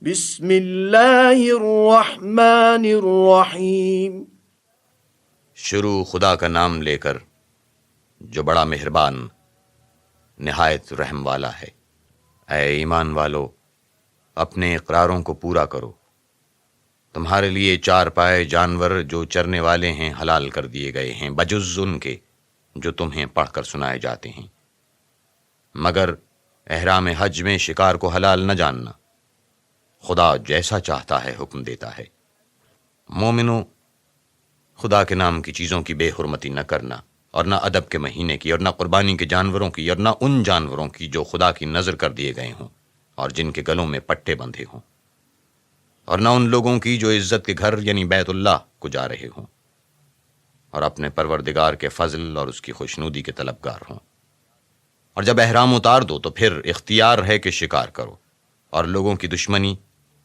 بسم اللہ الرحمن الرحیم۔ شروع خدا کا نام لے کر جو بڑا مہربان نہایت رحم والا ہے۔ اے ایمان والو، اپنے اقراروں کو پورا کرو۔ تمہارے لیے چار پائے جانور جو چرنے والے ہیں حلال کر دیے گئے ہیں، بجز ان کے جو تمہیں پڑھ کر سنائے جاتے ہیں، مگر احرام حج میں شکار کو حلال نہ جاننا۔ خدا جیسا چاہتا ہے حکم دیتا ہے۔ مومنو، خدا کے نام کی چیزوں کی بے حرمتی نہ کرنا، اور نہ ادب کے مہینے کی، اور نہ قربانی کے جانوروں کی، اور نہ ان جانوروں کی جو خدا کی نذر کر دیے گئے ہوں اور جن کے گلوں میں پٹے بندھے ہوں، اور نہ ان لوگوں کی جو عزت کے گھر یعنی بیت اللہ کو جا رہے ہوں اور اپنے پروردگار کے فضل اور اس کی خوشنودی کے طلبگار ہوں۔ اور جب احرام اتار دو تو پھر اختیار ہے کہ شکار کرو، اور لوگوں کی دشمنی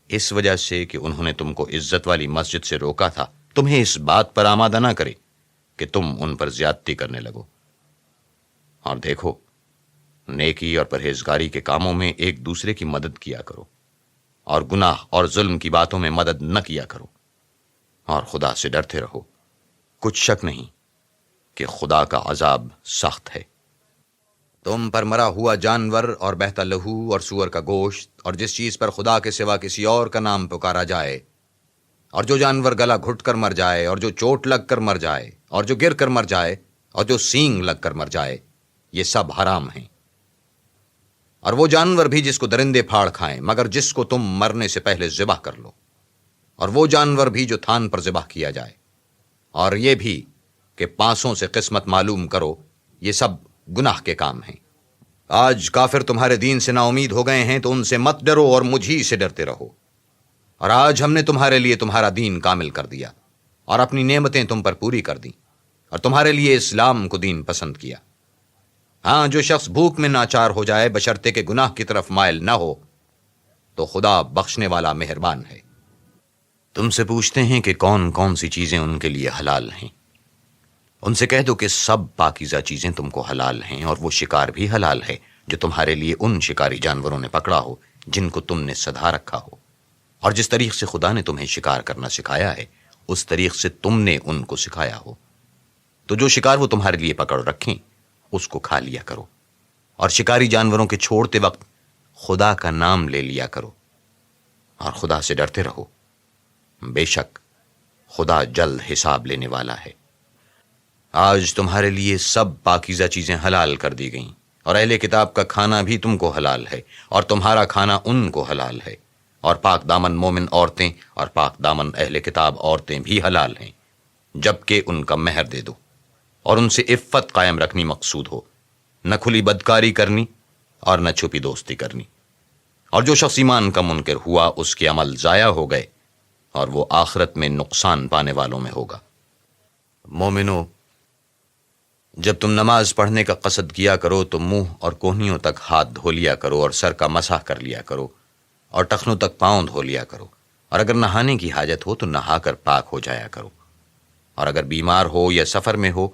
اس وجہ سے کہ انہوں نے تم کو عزت والی مسجد سے روکا تھا تمہیں اس بات پر آمادہ نہ کرے کہ تم ان پر زیادتی کرنے لگو۔ اور دیکھو، نیکی اور پرہیزگاری کے کاموں میں ایک دوسرے کی مدد کیا کرو، اور گناہ اور ظلم کی باتوں میں مدد نہ کیا کرو، اور خدا سے ڈرتے رہو۔ کچھ شک نہیں کہ خدا کا عذاب سخت ہے۔ تم پر مرا ہوا جانور اور بہتا لہو اور سور کا گوشت اور جس چیز پر خدا کے سوا کسی اور کا نام پکارا جائے، اور جو جانور گلا گھٹ کر مر جائے، اور جو چوٹ لگ کر مر جائے، اور جو گر کر مر جائے، اور جو سینگ لگ کر مر جائے، یہ سب حرام ہیں۔ اور وہ جانور بھی جس کو درندے پھاڑ کھائیں، مگر جس کو تم مرنے سے پہلے ذبح کر لو، اور وہ جانور بھی جو تھان پر ذبح کیا جائے، اور یہ بھی کہ پانسوں سے قسمت معلوم کرو، یہ سب گناہ کے کام ہیں۔ آج کافر تمہارے دین سے نا امید ہو گئے ہیں تو ان سے مت ڈرو اور مجھی سے ڈرتے رہو۔ اور آج ہم نے تمہارے لیے تمہارا دین کامل کر دیا اور اپنی نعمتیں تم پر پوری کر دیں، اور تمہارے لیے اسلام کو دین پسند کیا۔ ہاں، جو شخص بھوک میں ناچار ہو جائے بشرطے کہ گناہ کی طرف مائل نہ ہو تو خدا بخشنے والا مہربان ہے۔ تم سے پوچھتے ہیں کہ کون کون سی چیزیں ان کے لیے حلال ہیں۔ ان سے کہہ دو کہ سب پاکیزہ چیزیں تم کو حلال ہیں، اور وہ شکار بھی حلال ہے جو تمہارے لیے ان شکاری جانوروں نے پکڑا ہو جن کو تم نے سدھا رکھا ہو، اور جس طریق سے خدا نے تمہیں شکار کرنا سکھایا ہے اس طریق سے تم نے ان کو سکھایا ہو۔ تو جو شکار وہ تمہارے لیے پکڑ رکھیں اس کو کھا لیا کرو، اور شکاری جانوروں کے چھوڑتے وقت خدا کا نام لے لیا کرو، اور خدا سے ڈرتے رہو، بے شک خدا جلد حساب لینے والا ہے۔ آج تمہارے لیے سب پاکیزہ چیزیں حلال کر دی گئیں، اور اہل کتاب کا کھانا بھی تم کو حلال ہے، اور تمہارا کھانا ان کو حلال ہے، اور پاک دامن مومن عورتیں اور پاک دامن اہل کتاب عورتیں بھی حلال ہیں، جبکہ ان کا مہر دے دو، اور ان سے عفت قائم رکھنی مقصود ہو، نہ کھلی بدکاری کرنی اور نہ چھپی دوستی کرنی۔ اور جو شخص ایمان کا منکر ہوا اس کے عمل ضائع ہو گئے، اور وہ آخرت میں نقصان پانے والوں میں ہوگا۔ مومنو، جب تم نماز پڑھنے کا قصد کیا کرو تو منہ اور کوہنیوں تک ہاتھ دھو لیا کرو، اور سر کا مسح کر لیا کرو، اور ٹخنوں تک پاؤں دھو لیا کرو، اور اگر نہانے کی حاجت ہو تو نہا کر پاک ہو جایا کرو۔ اور اگر بیمار ہو یا سفر میں ہو،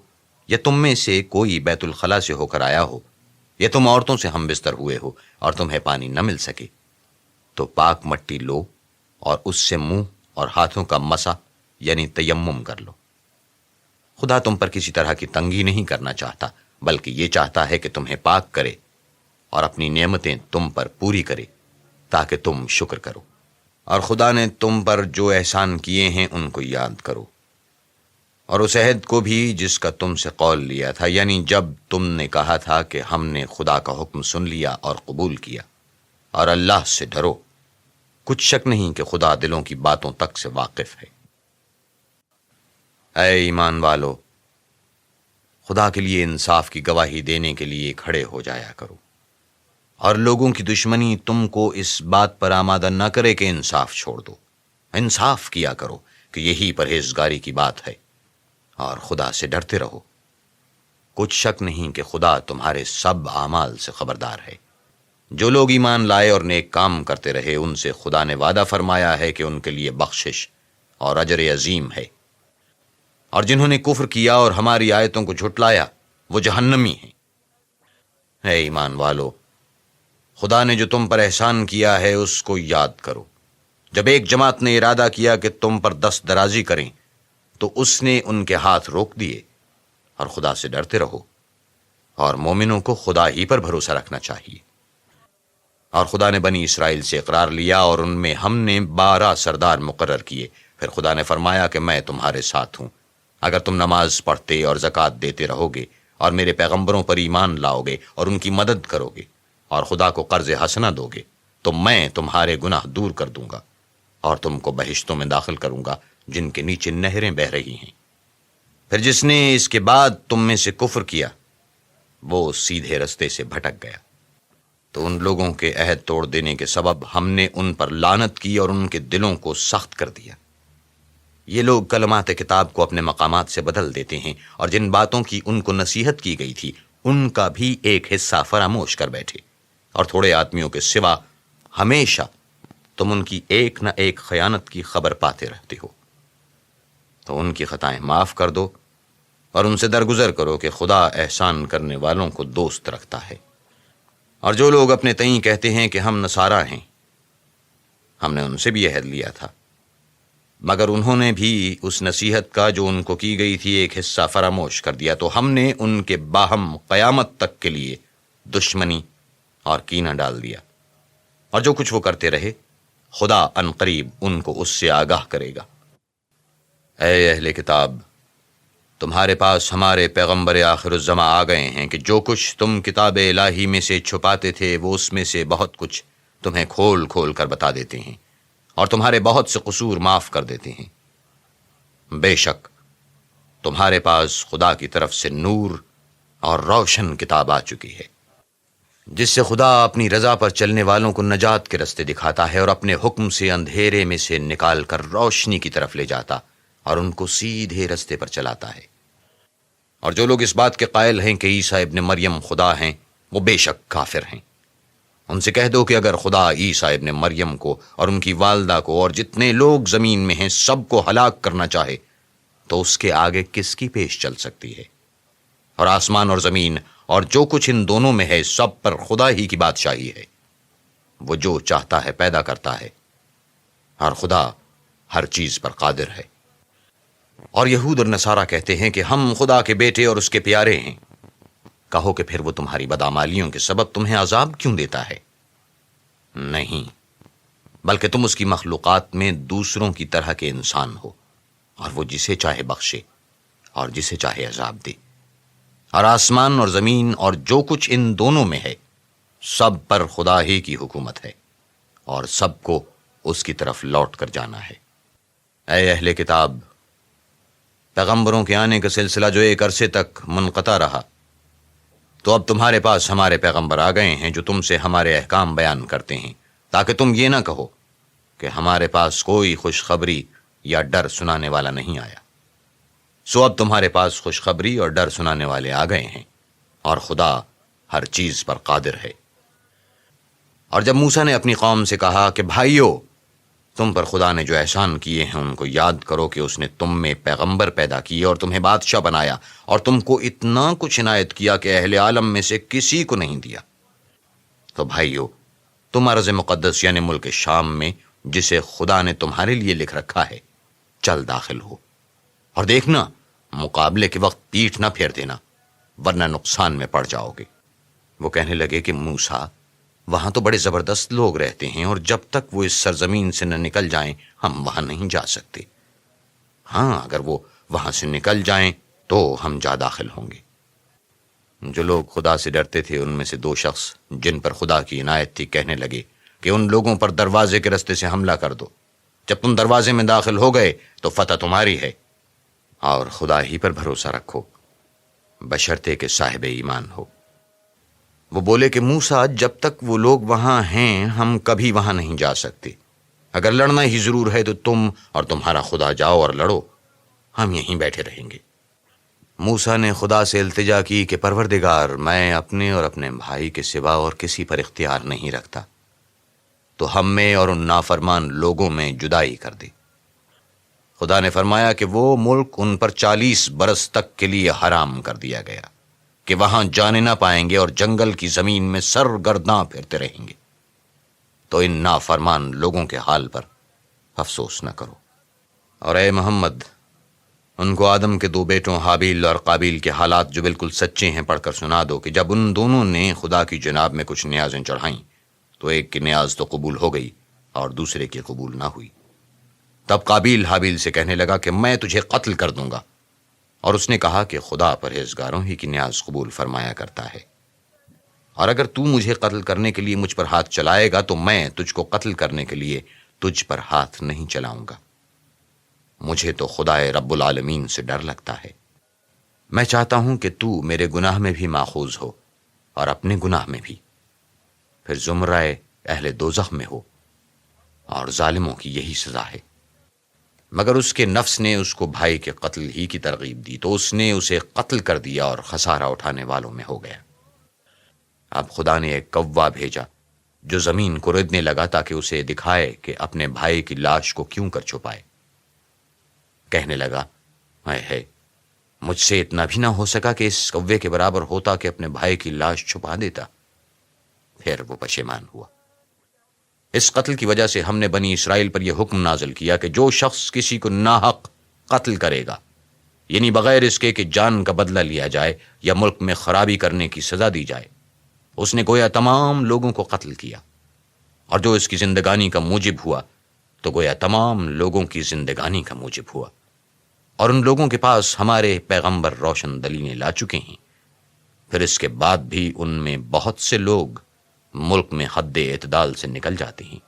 یا تم میں سے کوئی بیت الخلا سے ہو کر آیا ہو، یا تم عورتوں سے ہم بستر ہوئے ہو اور تمہیں پانی نہ مل سکے، تو پاک مٹی لو اور اس سے منہ اور ہاتھوں کا مسح یعنی تیمم کر لو۔ خدا تم پر کسی طرح کی تنگی نہیں کرنا چاہتا، بلکہ یہ چاہتا ہے کہ تمہیں پاک کرے اور اپنی نعمتیں تم پر پوری کرے تاکہ تم شکر کرو۔ اور خدا نے تم پر جو احسان کیے ہیں ان کو یاد کرو، اور اس عہد کو بھی جس کا تم سے قول لیا تھا، یعنی جب تم نے کہا تھا کہ ہم نے خدا کا حکم سن لیا اور قبول کیا۔ اور اللہ سے ڈرو، کچھ شک نہیں کہ خدا دلوں کی باتوں تک سے واقف ہے۔ اے ایمان والو، خدا کے لیے انصاف کی گواہی دینے کے لیے کھڑے ہو جایا کرو، اور لوگوں کی دشمنی تم کو اس بات پر آمادہ نہ کرے کہ انصاف چھوڑ دو۔ انصاف کیا کرو کہ یہی پرہیزگاری کی بات ہے، اور خدا سے ڈرتے رہو۔ کچھ شک نہیں کہ خدا تمہارے سب اعمال سے خبردار ہے۔ جو لوگ ایمان لائے اور نیک کام کرتے رہے ان سے خدا نے وعدہ فرمایا ہے کہ ان کے لیے بخشش اور اجر عظیم ہے، اور جنہوں نے کفر کیا اور ہماری آیتوں کو جھٹلایا وہ جہنمی ہیں۔ اے ایمان والو، خدا نے جو تم پر احسان کیا ہے اس کو یاد کرو، جب ایک جماعت نے ارادہ کیا کہ تم پر دست درازی کریں تو اس نے ان کے ہاتھ روک دیے، اور خدا سے ڈرتے رہو، اور مومنوں کو خدا ہی پر بھروسہ رکھنا چاہیے۔ اور خدا نے بنی اسرائیل سے اقرار لیا، اور ان میں ہم نے 12 سردار مقرر کیے۔ پھر خدا نے فرمایا کہ میں تمہارے ساتھ ہوں، اگر تم نماز پڑھتے اور زکوٰۃ دیتے رہو گے اور میرے پیغمبروں پر ایمان لاؤ گے اور ان کی مدد کرو گے اور خدا کو قرض حسنہ دو گے، تو میں تمہارے گناہ دور کر دوں گا اور تم کو بہشتوں میں داخل کروں گا جن کے نیچے نہریں بہہ رہی ہیں۔ پھر جس نے اس کے بعد تم میں سے کفر کیا وہ سیدھے رستے سے بھٹک گیا۔ تو ان لوگوں کے عہد توڑ دینے کے سبب ہم نے ان پر لعنت کی اور ان کے دلوں کو سخت کر دیا۔ یہ لوگ کلمات کتاب کو اپنے مقامات سے بدل دیتے ہیں، اور جن باتوں کی ان کو نصیحت کی گئی تھی ان کا بھی ایک حصہ فراموش کر بیٹھے، اور تھوڑے آدمیوں کے سوا ہمیشہ تم ان کی ایک نہ ایک خیانت کی خبر پاتے رہتے ہو۔ تو ان کی خطائیں معاف کر دو اور ان سے درگزر کرو کہ خدا احسان کرنے والوں کو دوست رکھتا ہے۔ اور جو لوگ اپنے تئیں کہتے ہیں کہ ہم نصارہ ہیں، ہم نے ان سے بھی عہد لیا تھا، مگر انہوں نے بھی اس نصیحت کا جو ان کو کی گئی تھی ایک حصہ فراموش کر دیا، تو ہم نے ان کے باہم قیامت تک کے لیے دشمنی اور کینہ ڈال دیا۔ اور جو کچھ وہ کرتے رہے خدا عنقریب ان کو اس سے آگاہ کرے گا۔ اے اہل کتاب، تمہارے پاس ہمارے پیغمبر آخر الزماں آ گئے ہیں کہ جو کچھ تم کتاب الہی میں سے چھپاتے تھے وہ اس میں سے بہت کچھ تمہیں کھول کھول کر بتا دیتے ہیں، اور تمہارے بہت سے قصور معاف کر دیتے ہیں۔ بے شک تمہارے پاس خدا کی طرف سے نور اور روشن کتاب آ چکی ہے، جس سے خدا اپنی رضا پر چلنے والوں کو نجات کے رستے دکھاتا ہے، اور اپنے حکم سے اندھیرے میں سے نکال کر روشنی کی طرف لے جاتا اور ان کو سیدھے رستے پر چلاتا ہے۔ اور جو لوگ اس بات کے قائل ہیں کہ عیسیٰ ابن مریم خدا ہیں، وہ بے شک کافر ہیں۔ ان سے کہہ دو کہ اگر خدا عیسیٰ ابن مریم کو اور ان کی والدہ کو اور جتنے لوگ زمین میں ہیں سب کو ہلاک کرنا چاہے تو اس کے آگے کس کی پیش چل سکتی ہے؟ اور آسمان اور زمین اور جو کچھ ان دونوں میں ہے سب پر خدا ہی کی بادشاہی ہے۔ وہ جو چاہتا ہے پیدا کرتا ہے، اور خدا ہر چیز پر قادر ہے۔ اور یہود اور نصارہ کہتے ہیں کہ ہم خدا کے بیٹے اور اس کے پیارے ہیں۔ کہو کہ پھر وہ تمہاری بدعمالیوں کے سبب تمہیں عذاب کیوں دیتا ہے؟ نہیں، بلکہ تم اس کی مخلوقات میں دوسروں کی طرح کے انسان ہو، اور وہ جسے چاہے بخشے اور جسے چاہے عذاب دے۔ اور آسمان اور زمین اور جو کچھ ان دونوں میں ہے سب پر خدا ہی کی حکومت ہے، اور سب کو اس کی طرف لوٹ کر جانا ہے۔ اے اہل کتاب، پیغمبروں کے آنے کا سلسلہ جو ایک عرصے تک منقطع رہا، تو اب تمہارے پاس ہمارے پیغمبر آ گئے ہیں جو تم سے ہمارے احکام بیان کرتے ہیں، تاکہ تم یہ نہ کہو کہ ہمارے پاس کوئی خوشخبری یا ڈر سنانے والا نہیں آیا۔ سو اب تمہارے پاس خوشخبری اور ڈر سنانے والے آ گئے ہیں، اور خدا ہر چیز پر قادر ہے۔ اور جب موسیٰ نے اپنی قوم سے کہا کہ بھائیو، تم پر خدا نے جو احسان کیے ہیں ان کو یاد کرو کہ اس نے تم میں پیغمبر پیدا کیے اور تمہیں بادشاہ بنایا، اور تم کو اتنا کچھ عنایت کیا کہ اہل عالم میں سے کسی کو نہیں دیا۔ تو بھائیو، تم ارض مقدس یعنی ملک شام میں جسے خدا نے تمہارے لیے لکھ رکھا ہے چل داخل ہو، اور دیکھنا مقابلے کے وقت پیٹھ نہ پھیر دینا، ورنہ نقصان میں پڑ جاؤ گے۔ وہ کہنے لگے کہ موسیٰ، وہاں تو بڑے زبردست لوگ رہتے ہیں، اور جب تک وہ اس سرزمین سے نہ نکل جائیں ہم وہاں نہیں جا سکتے۔ ہاں، اگر وہ وہاں سے نکل جائیں تو ہم جا داخل ہوں گے۔ جو لوگ خدا سے ڈرتے تھے ان میں سے 2 شخص جن پر خدا کی عنایت تھی کہنے لگے کہ ان لوگوں پر دروازے کے رستے سے حملہ کر دو۔ جب تم دروازے میں داخل ہو گئے تو فتح تمہاری ہے، اور خدا ہی پر بھروسہ رکھو، بشرطے کہ صاحب ایمان ہو۔ وہ بولے کہ موسیٰ، جب تک وہ لوگ وہاں ہیں ہم کبھی وہاں نہیں جا سکتے۔ اگر لڑنا ہی ضرور ہے تو تم اور تمہارا خدا جاؤ اور لڑو، ہم یہیں بیٹھے رہیں گے۔ موسیٰ نے خدا سے التجا کی کہ پروردگار، میں اپنے اور اپنے بھائی کے سوا اور کسی پر اختیار نہیں رکھتا، تو ہم میں اور ان نافرمان لوگوں میں جدائی کر دے۔ خدا نے فرمایا کہ وہ ملک ان پر 40 برس تک کے لیے حرام کر دیا گیا کہ وہاں جانے نہ پائیں گے، اور جنگل کی زمین میں سرگرداں پھرتے رہیں گے۔ تو ان نافرمان لوگوں کے حال پر افسوس نہ کرو۔ اور اے محمد، ان کو آدم کے 2 بیٹوں حابیل اور قابیل کے حالات جو بالکل سچے ہیں پڑھ کر سنا دو کہ جب ان دونوں نے خدا کی جناب میں کچھ نیازیں چڑھائیں تو ایک کی نیاز تو قبول ہو گئی اور دوسرے کی قبول نہ ہوئی۔ تب قابیل حابیل سے کہنے لگا کہ میں تجھے قتل کر دوں گا، اور اس نے کہا کہ خدا پرہیزگاروں ہی کی نیاز قبول فرمایا کرتا ہے، اور اگر تو مجھے قتل کرنے کے لیے مجھ پر ہاتھ چلائے گا تو میں تجھ کو قتل کرنے کے لیے تجھ پر ہاتھ نہیں چلاؤں گا۔ مجھے تو خدا رب العالمین سے ڈر لگتا ہے۔ میں چاہتا ہوں کہ تو میرے گناہ میں بھی ماخوذ ہو اور اپنے گناہ میں بھی، پھر زمرہ اہل دوزخ میں ہو، اور ظالموں کی یہی سزا ہے۔ مگر اس کے نفس نے اس کو بھائی کے قتل ہی کی ترغیب دی تو اس نے اسے قتل کر دیا اور خسارہ اٹھانے والوں میں ہو گیا۔ اب خدا نے ایک کوا بھیجا جو زمین کو ردنے لگا تاکہ اسے دکھائے کہ اپنے بھائی کی لاش کو کیوں کر چھپائے۔ کہنے لگا، اے ہے، مجھ سے اتنا بھی نہ ہو سکا کہ اس کوے کے برابر ہوتا کہ اپنے بھائی کی لاش چھپا دیتا۔ پھر وہ پشیمان ہوا۔ اس قتل کی وجہ سے ہم نے بنی اسرائیل پر یہ حکم نازل کیا کہ جو شخص کسی کو ناحق قتل کرے گا، یعنی بغیر اس کے کہ جان کا بدلہ لیا جائے یا ملک میں خرابی کرنے کی سزا دی جائے، اس نے گویا تمام لوگوں کو قتل کیا، اور جو اس کی زندگانی کا موجب ہوا تو گویا تمام لوگوں کی زندگانی کا موجب ہوا۔ اور ان لوگوں کے پاس ہمارے پیغمبر روشن دلیلیں لا چکے ہیں، پھر اس کے بعد بھی ان میں بہت سے لوگ ملک میں حد اعتدال سے نکل جاتے ہیں۔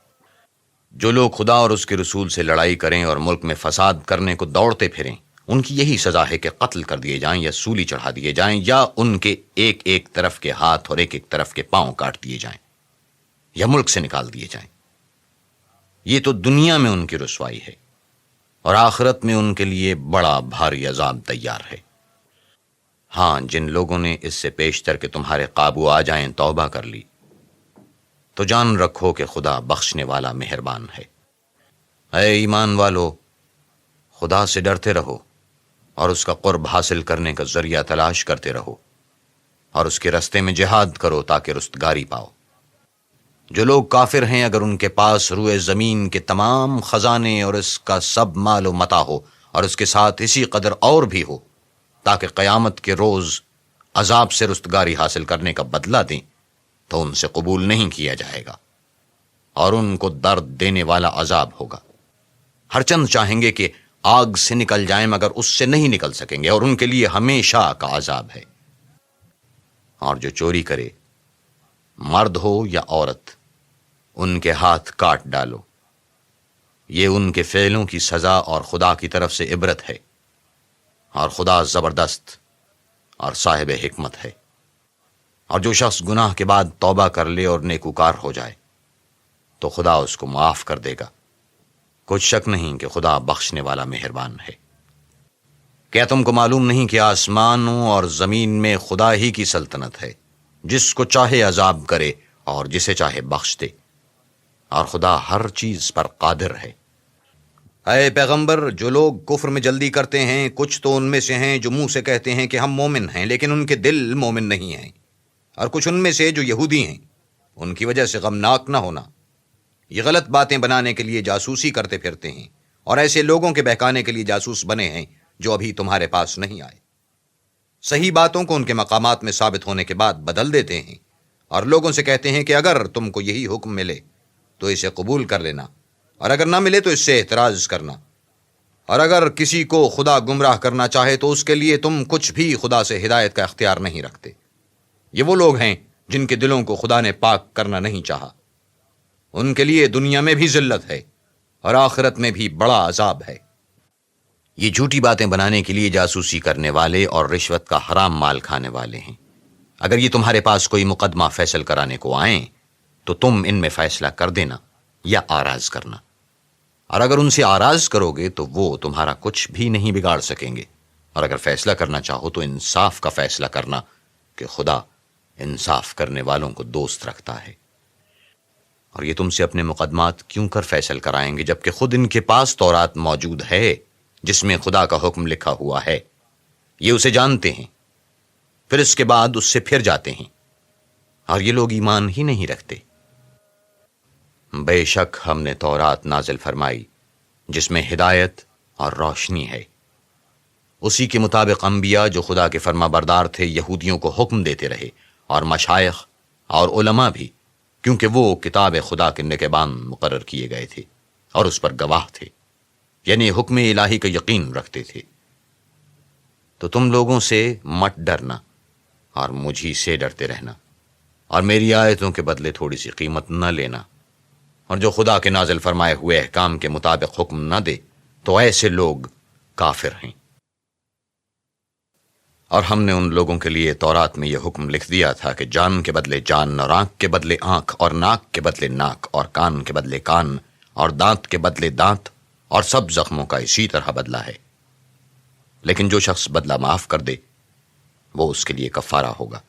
جو لوگ خدا اور اس کے رسول سے لڑائی کریں اور ملک میں فساد کرنے کو دوڑتے پھریں، ان کی یہی سزا ہے کہ قتل کر دیے جائیں یا سولی چڑھا دیے جائیں، یا ان کے ایک ایک طرف کے ہاتھ اور ایک ایک طرف کے پاؤں کاٹ دیے جائیں یا ملک سے نکال دیے جائیں۔ یہ تو دنیا میں ان کی رسوائی ہے، اور آخرت میں ان کے لیے بڑا بھاری عذاب تیار ہے۔ ہاں، جن لوگوں نے اس سے پیشتر کہ تمہارے قابو آ جائیں توبہ کر لی تو جان رکھو کہ خدا بخشنے والا مہربان ہے۔ اے ایمان والو، خدا سے ڈرتے رہو اور اس کا قرب حاصل کرنے کا ذریعہ تلاش کرتے رہو، اور اس کے رستے میں جہاد کرو تاکہ رستگاری پاؤ۔ جو لوگ کافر ہیں، اگر ان کے پاس روئے زمین کے تمام خزانے اور اس کا سب مال و متاع ہو اور اس کے ساتھ اسی قدر اور بھی ہو تاکہ قیامت کے روز عذاب سے رستگاری حاصل کرنے کا بدلہ دیں، تو ان سے قبول نہیں کیا جائے گا، اور ان کو درد دینے والا عذاب ہوگا۔ ہر چند چاہیں گے کہ آگ سے نکل جائیں مگر اس سے نہیں نکل سکیں گے، اور ان کے لیے ہمیشہ کا عذاب ہے۔ اور جو چوری کرے، مرد ہو یا عورت، ان کے ہاتھ کاٹ ڈالو۔ یہ ان کے فعلوں کی سزا اور خدا کی طرف سے عبرت ہے، اور خدا زبردست اور صاحب حکمت ہے۔ اور جو شخص گناہ کے بعد توبہ کر لے اور نیکوکار ہو جائے تو خدا اس کو معاف کر دے گا۔ کچھ شک نہیں کہ خدا بخشنے والا مہربان ہے۔ کیا تم کو معلوم نہیں کہ آسمانوں اور زمین میں خدا ہی کی سلطنت ہے، جس کو چاہے عذاب کرے اور جسے چاہے بخش دے، اور خدا ہر چیز پر قادر ہے۔ اے پیغمبر، جو لوگ کفر میں جلدی کرتے ہیں، کچھ تو ان میں سے ہیں جو منہ سے کہتے ہیں کہ ہم مومن ہیں لیکن ان کے دل مومن نہیں ہیں، اور کچھ ان میں سے جو یہودی ہیں، ان کی وجہ سے غمناک نہ ہونا۔ یہ غلط باتیں بنانے کے لیے جاسوسی کرتے پھرتے ہیں، اور ایسے لوگوں کے بہکانے کے لیے جاسوس بنے ہیں جو ابھی تمہارے پاس نہیں آئے۔ صحیح باتوں کو ان کے مقامات میں ثابت ہونے کے بعد بدل دیتے ہیں، اور لوگوں سے کہتے ہیں کہ اگر تم کو یہی حکم ملے تو اسے قبول کر لینا، اور اگر نہ ملے تو اس سے اعتراض کرنا، اور اگر کسی کو خدا گمراہ کرنا چاہے تو اس کے لیے تم کچھ بھی خدا سے ہدایت کا اختیار نہیں رکھتے۔ یہ وہ لوگ ہیں جن کے دلوں کو خدا نے پاک کرنا نہیں چاہا۔ ان کے لیے دنیا میں بھی ذلت ہے اور آخرت میں بھی بڑا عذاب ہے۔ یہ جھوٹی باتیں بنانے کے لیے جاسوسی کرنے والے اور رشوت کا حرام مال کھانے والے ہیں۔ اگر یہ تمہارے پاس کوئی مقدمہ فیصل کرانے کو آئیں تو تم ان میں فیصلہ کر دینا یا آراز کرنا، اور اگر ان سے آراز کرو گے تو وہ تمہارا کچھ بھی نہیں بگاڑ سکیں گے، اور اگر فیصلہ کرنا چاہو تو انصاف کا فیصلہ کرنا کہ خدا انصاف کرنے والوں کو دوست رکھتا ہے۔ اور یہ تم سے اپنے مقدمات کیوں کر فیصل کرائیں گے جبکہ خود ان کے پاس تورات موجود ہے جس میں خدا کا حکم لکھا ہوا ہے۔ یہ اسے جانتے ہیں، پھر اس کے بعد اس سے پھر جاتے ہیں، اور یہ لوگ ایمان ہی نہیں رکھتے۔ بے شک ہم نے تورات نازل فرمائی جس میں ہدایت اور روشنی ہے۔ اسی کے مطابق انبیاء جو خدا کے فرما بردار تھے یہودیوں کو حکم دیتے رہے، اور مشائخ اور علماء بھی، کیونکہ وہ کتاب خدا کے نگہبان مقرر کیے گئے تھے اور اس پر گواہ تھے، یعنی حکم الہی کا یقین رکھتے تھے۔ تو تم لوگوں سے مت ڈرنا اور مجھی سے ڈرتے رہنا، اور میری آیتوں کے بدلے تھوڑی سی قیمت نہ لینا، اور جو خدا کے نازل فرمائے ہوئے احکام کے مطابق حکم نہ دے تو ایسے لوگ کافر ہیں۔ اور ہم نے ان لوگوں کے لیے تورات میں یہ حکم لکھ دیا تھا کہ جان کے بدلے جان، اور آنکھ کے بدلے آنکھ، اور ناک کے بدلے ناک، اور کان کے بدلے کان، اور دانت کے بدلے دانت، اور سب زخموں کا اسی طرح بدلہ ہے۔ لیکن جو شخص بدلہ معاف کر دے وہ اس کے لیے کفارہ ہوگا،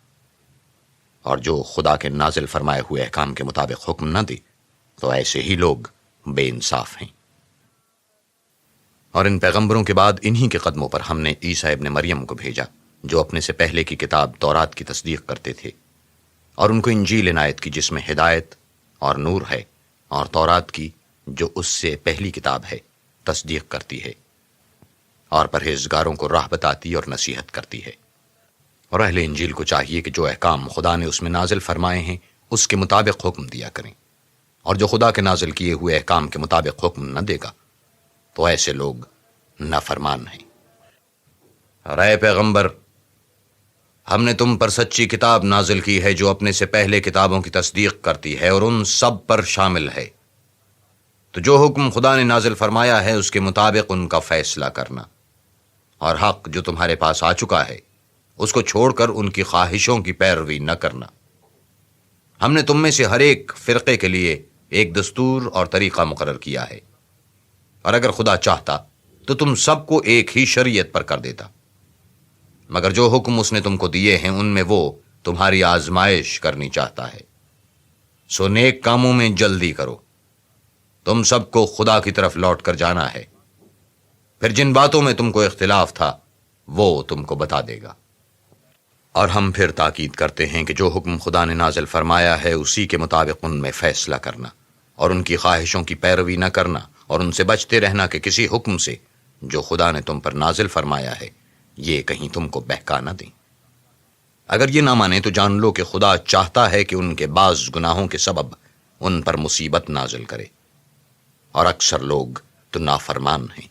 اور جو خدا کے نازل فرمائے ہوئے احکام کے مطابق حکم نہ دے تو ایسے ہی لوگ بے انصاف ہیں۔ اور ان پیغمبروں کے بعد انہی کے قدموں پر ہم نے عیسیٰ ابن مریم کو بھیجا، جو اپنے سے پہلے کی کتاب تورات کی تصدیق کرتے تھے، اور ان کو انجیل عنایت کی جس میں ہدایت اور نور ہے، اور تورات کی جو اس سے پہلی کتاب ہے تصدیق کرتی ہے، اور پرہیزگاروں کو راہ بتاتی اور نصیحت کرتی ہے۔ اور اہل انجیل کو چاہیے کہ جو احکام خدا نے اس میں نازل فرمائے ہیں اس کے مطابق حکم دیا کریں، اور جو خدا کے نازل کیے ہوئے احکام کے مطابق حکم نہ دے گا تو ایسے لوگ نافرمان ہیں۔ اور اے پیغمبر، ہم نے تم پر سچی کتاب نازل کی ہے جو اپنے سے پہلے کتابوں کی تصدیق کرتی ہے اور ان سب پر شامل ہے، تو جو حکم خدا نے نازل فرمایا ہے اس کے مطابق ان کا فیصلہ کرنا، اور حق جو تمہارے پاس آ چکا ہے اس کو چھوڑ کر ان کی خواہشوں کی پیروی نہ کرنا۔ ہم نے تم میں سے ہر ایک فرقے کے لیے ایک دستور اور طریقہ مقرر کیا ہے، اور اگر خدا چاہتا تو تم سب کو ایک ہی شریعت پر کر دیتا، مگر جو حکم اس نے تم کو دیے ہیں ان میں وہ تمہاری آزمائش کرنی چاہتا ہے۔ سو نیک کاموں میں جلدی کرو، تم سب کو خدا کی طرف لوٹ کر جانا ہے، پھر جن باتوں میں تم کو اختلاف تھا وہ تم کو بتا دے گا۔ اور ہم پھر تاکید کرتے ہیں کہ جو حکم خدا نے نازل فرمایا ہے اسی کے مطابق ان میں فیصلہ کرنا، اور ان کی خواہشوں کی پیروی نہ کرنا، اور ان سے بچتے رہنا کہ کسی حکم سے جو خدا نے تم پر نازل فرمایا ہے یہ کہیں تم کو بہکا نہ دیں۔ اگر یہ نہ مانے تو جان لو کہ خدا چاہتا ہے کہ ان کے بعض گناہوں کے سبب ان پر مصیبت نازل کرے، اور اکثر لوگ تو نافرمان ہیں۔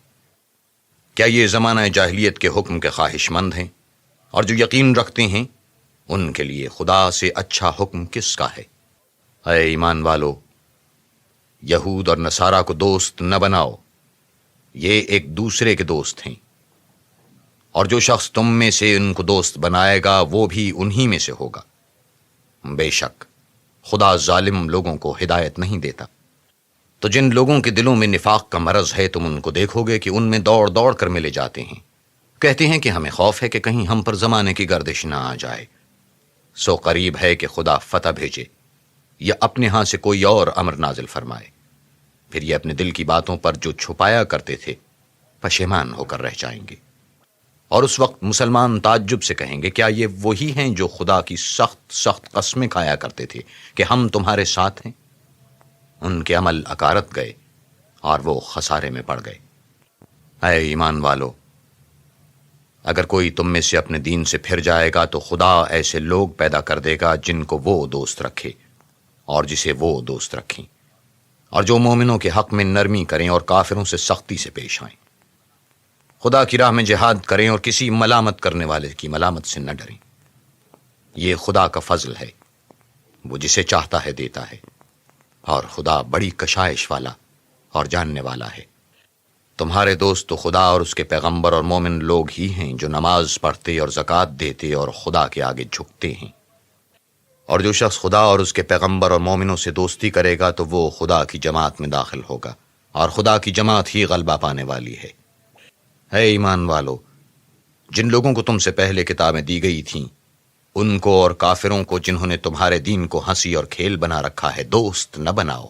کیا یہ زمانہ جاہلیت کے حکم کے خواہش مند ہیں؟ اور جو یقین رکھتے ہیں ان کے لیے خدا سے اچھا حکم کس کا ہے؟ اے ایمان والو، یہود اور نصارہ کو دوست نہ بناؤ، یہ ایک دوسرے کے دوست ہیں، اور جو شخص تم میں سے ان کو دوست بنائے گا وہ بھی انہی میں سے ہوگا۔ بے شک خدا ظالم لوگوں کو ہدایت نہیں دیتا۔ تو جن لوگوں کے دلوں میں نفاق کا مرض ہے تم ان کو دیکھو گے کہ ان میں دوڑ دوڑ کر ملے جاتے ہیں، کہتے ہیں کہ ہمیں خوف ہے کہ کہیں ہم پر زمانے کی گردش نہ آ جائے۔ سو قریب ہے کہ خدا فتح بھیجے یا اپنے ہاں سے کوئی اور امر نازل فرمائے، پھر یہ اپنے دل کی باتوں پر جو چھپایا کرتے تھے پشیمان ہو کر رہ جائیں گے۔ اور اس وقت مسلمان تعجب سے کہیں گے، کیا یہ وہی ہیں جو خدا کی سخت سخت قسمیں کھایا کرتے تھے کہ ہم تمہارے ساتھ ہیں؟ ان کے عمل اکارت گئے اور وہ خسارے میں پڑ گئے۔ اے ایمان والو، اگر کوئی تم میں سے اپنے دین سے پھر جائے گا تو خدا ایسے لوگ پیدا کر دے گا جن کو وہ دوست رکھے اور جسے وہ دوست رکھیں، اور جو مومنوں کے حق میں نرمی کریں اور کافروں سے سختی سے پیش آئیں، خدا کی راہ میں جہاد کریں اور کسی ملامت کرنے والے کی ملامت سے نہ ڈریں۔ یہ خدا کا فضل ہے، وہ جسے چاہتا ہے دیتا ہے، اور خدا بڑی کشائش والا اور جاننے والا ہے۔ تمہارے دوست تو خدا اور اس کے پیغمبر اور مومن لوگ ہی ہیں جو نماز پڑھتے اور زکوٰۃ دیتے اور خدا کے آگے جھکتے ہیں۔ اور جو شخص خدا اور اس کے پیغمبر اور مومنوں سے دوستی کرے گا تو وہ خدا کی جماعت میں داخل ہوگا، اور خدا کی جماعت ہی غلبہ پانے والی ہے۔ اے ایمان والو، جن لوگوں کو تم سے پہلے کتابیں دی گئی تھیں ان کو اور کافروں کو جنہوں نے تمہارے دین کو ہنسی اور کھیل بنا رکھا ہے دوست نہ بناؤ،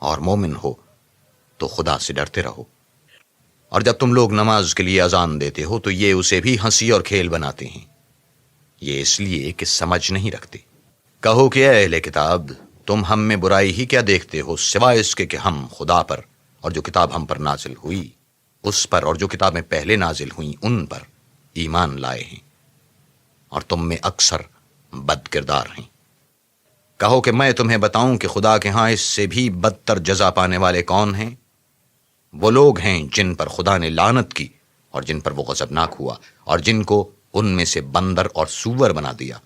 اور مومن ہو تو خدا سے ڈرتے رہو۔ اور جب تم لوگ نماز کے لیے اذان دیتے ہو تو یہ اسے بھی ہنسی اور کھیل بناتے ہیں، یہ اس لیے کہ سمجھ نہیں رکھتے۔ کہو کہ اے اہل کتاب، تم ہم میں برائی ہی کیا دیکھتے ہو سوائے اس کے کہ ہم خدا پر اور جو کتاب ہم پر نازل ہوئی اس پر اور جو کتابیں پہلے نازل ہوئیں ان پر ایمان لائے ہیں، اور تم میں اکثر بد کردار ہیں۔ کہو کہ میں تمہیں بتاؤں کہ خدا کے ہاں اس سے بھی بدتر جزا پانے والے کون ہیں؟ وہ لوگ ہیں جن پر خدا نے لعنت کی اور جن پر وہ غضبناک ہوا، اور جن کو ان میں سے بندر اور سور بنا دیا،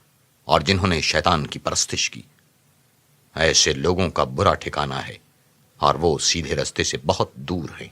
اور جنہوں نے شیطان کی پرستش کی۔ ایسے لوگوں کا برا ٹھکانہ ہے، اور وہ سیدھے رستے سے بہت دور ہیں۔